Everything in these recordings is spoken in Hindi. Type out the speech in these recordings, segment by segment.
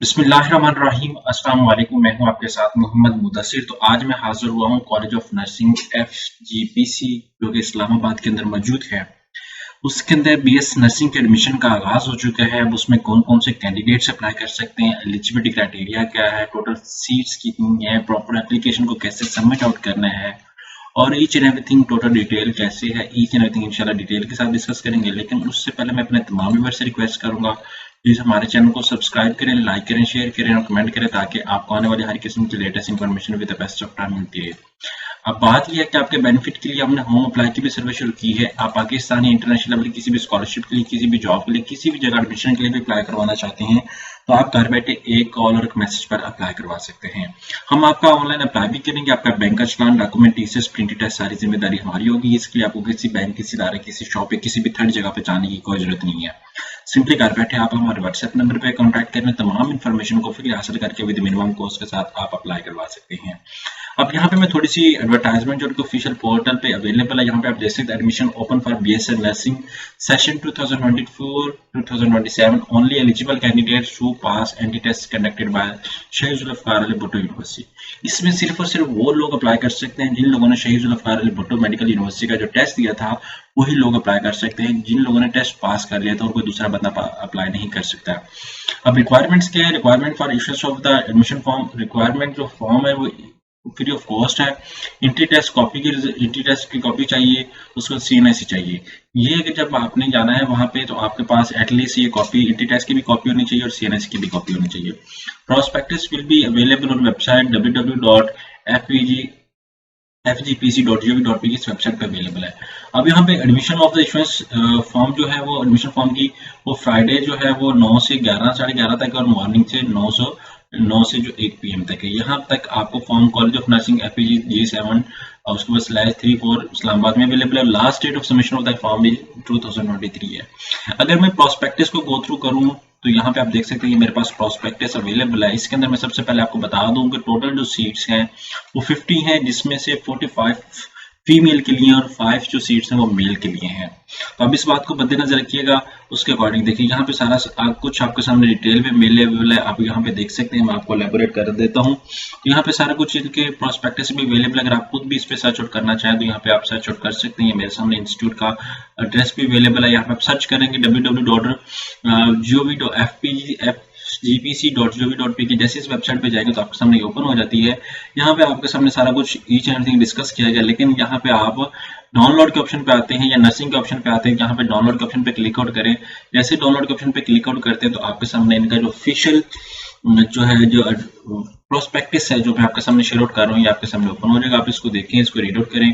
बिस्मिल्लाहिर्रहमानिर्रहीम। अस्सलाम वालेकुम। मैं हूं आपके साथ मोहम्मद मुदस्सिर। तो आज मैं हाजिर हुआ हूं कॉलेज ऑफ नर्सिंग FGPC जो कि इस्लामाबाद के अंदर मौजूद है। उसके अंदर BS नर्सिंग के एडमिशन का आगाज हो चुका है। अब उसमें कौन कौन से कैंडिडेट्स अप्लाई कर सकते हैं, एलिजिबिलिटी क्राइटेरिया क्या है, टोटल सीट्स कितनी है, प्रॉपर एप्लीकेशन को कैसे सबमिट आउट करना है और each and everything total detail कैसे है, ईच एंड एवरीथिंग इंशाल्लाह डिटेल के साथ डिस्कस करेंगे। लेकिन उससे पहले मैं अपने तमाम व्यूअर्स से रिक्वेस्ट करूंगा प्लीज हमारे चैनल को सब्सक्राइब करें, लाइक करें, शेयर करें और कमेंट करें ताकि आपको आने वाली हर किस्म की latest information with the best of time मिलती है। अब बात यह है कि आपके बेनिफिट के लिए हमने होम अप्लाई की भी सर्विस शुरू की है। आप पाकिस्तानी इंटरनेशनल लेवल किसी भी स्कॉलरशिप के लिए, किसी भी जॉब के लिए, किसी भी जगह एडमिशन के लिए भी अप्लाई करवाना चाहते हैं तो आप घर बैठे एक कॉल और एक मैसेज पर अप्लाई करवा सकते हैं। हम आपका ऑनलाइन अप्लाई भी करेंगे। आपका बैंक का चलान, डॉक्यूमेंट, टीसीएस, प्रिंटेड टेस्ट सारी जिम्मेदारी हमारी होगी। इसके लिए आपको किसी बैंक, किसी इदारे, किसी शॉप या किसी भी थर्ड जगह पे जाने की कोई जरूरत नहीं है। सिंपली घर बैठे आप हमारे व्हाट्सएप नंबर पे कांटेक्ट करें, तमाम इन्फॉर्मेशन को फ्री हासिल करके विद मिनिमम कॉस्ट के साथ आप अप्लाई करवा सकते हैं। अब यहाँ पे मैं थोड़ी सी एडवर्टाइजमेंट जो ऑफिशियल पोर्टल पे अवेलेबल है, यहाँ पे आप देख सकते हैं admission open for BSc nursing session 2024-2027 only eligible candidates who pass entry test conducted by Shaheed Zulfikar Ali Bhutto university. इसमें सिर्फ और सिर्फ वो लोग अप्लाई कर सकते हैं जिन लोगों ने शहीद जुल्फकार अली भुट्टो मेडिकल यूनिवर्सिटी का जो टेस्ट दिया था वही लोग अप्लाई कर सकते हैं। जिन लोगों ने टेस्ट पास कर लिया था और कोई दूसरा बंदा अप्लाई नहीं कर सकता। अब रिक्वायरमेंट्स क्या है? Requirement for issuance of the admission form, requirement जो फॉर्म है वो फ्री ऑफ कॉस्ट है। इंट्री टेस्ट की कॉपी चाहिए, उसको CNIC चाहिए। ये कि जब आपने जाना है वहां पे तो आपके पास एटलीस्ट ये कॉपी, इंट्री टेस्ट की भी कॉपी होनी चाहिए और CNIC की भी कॉपी होनी चाहिए। Prospectus will be available on website www.fgpc.gov.pk। इस वेबसाइट पे अवेलेबल है। अब यहाँ पे admission of the issuance form जो है वो एडमिशन फॉर्म की वो फ्राइडे जो है वो 9 से 11, 11:30 तक और मॉर्निंग से 9 से जो 1 PM तक है। यहाँ तक आपको form college of nursing FPG G7 और उसके बाद /34 इस्लामाबाद में अवेलेबल है। Last date of submission of the form is 2023 है। अगर मैं प्रोस्पेक्टस को गो थ्रू करूँ तो यहाँ पे आप देख सकते हैं मेरे पास प्रोस्पेक्टस अवेलेबल है। इसके अंदर मैं सबसे पहले आपको बता दूं कि टोटल जो सीट्स हैं वो 50 हैं, जिसमें से 45 फीमेल के लिए और 5 जो सीट्स हैं वो मेल के लिए हैं। तो अब इस बात को मद्देनजर रखिएगा, उसके अकॉर्डिंग देखिए यहाँ पे सारा कुछ आपके सामने डिटेल में मेल अवेलेबल है। आप यहाँ पे देख सकते हैं, मैं आपको एलैबोरेट कर देता हूँ। तो यहाँ पे सारा कुछ इनके प्रोस्पेक्टस भी अवेलेबल है। अगर आप खुद भी इस पे सर्च आउट करना चाहें तो यहाँ पे आप सर्च आउट कर सकते हैं। मेरे सामने इंस्टीट्यूट का एड्रेस भी अवेलेबल है। यहाँ पे आप सर्च करेंगे www.gpc.gov.pk। जैसे इस वेबसाइट पे जाएंगे तो आपके सामने ओपन हो जाती है। यहाँ पे आपके सामने सारा कुछ ईच एंड एवरीथिंग डिस्कस किया गया। लेकिन यहाँ पे आप डाउनलोड के ऑप्शन पे आते हैं या नर्सिंग के ऑप्शन पे आते हैं, यहाँ पे डाउनलोड के ऑप्शन पे क्लिक आउट करें। जैसे डाउनलोड के ऑप्शन पे क्लिक आउट करते हैं तो आपके सामने इनका जो ऑफिशियल जो है जो प्रोस्पेक्टस है जो मैं आपके सामने शेयर आउट कर रहा हूँ ये आपके सामने ओपन हो जाएगा। आप इसको देखें, इसको रीड आउट करें।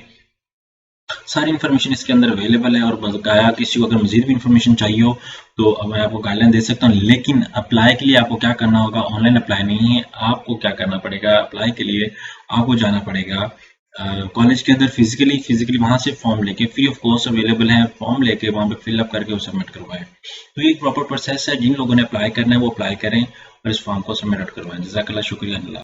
सारी इन्फॉर्मेशन इसके अंदर अवेलेबल है और बकाया किसी को अगर मजीद भी इन्फॉर्मेशन चाहिए हो तो मैं आपको गाइडलाइन दे सकता हूँ। लेकिन अप्लाई के लिए आपको क्या करना होगा, ऑनलाइन अप्लाई नहीं है। आपको क्या करना पड़ेगा, अप्लाई के लिए आपको जाना पड़ेगा कॉलेज के अंदर फिजिकली वहां से फॉर्म लेके, फ्री ऑफ कॉस्ट अवेलेबल है, फॉर्म लेके वहां पे फिलअप करके वो सबमिट करवाएं। तो ये एक प्रॉपर प्रोसेस है। जिन लोगों ने अप्लाई करना है वो अप्लाई करें और इस फॉर्म को सबमिट करवाएं। जज़ाकल्लाह, शुक्रिया।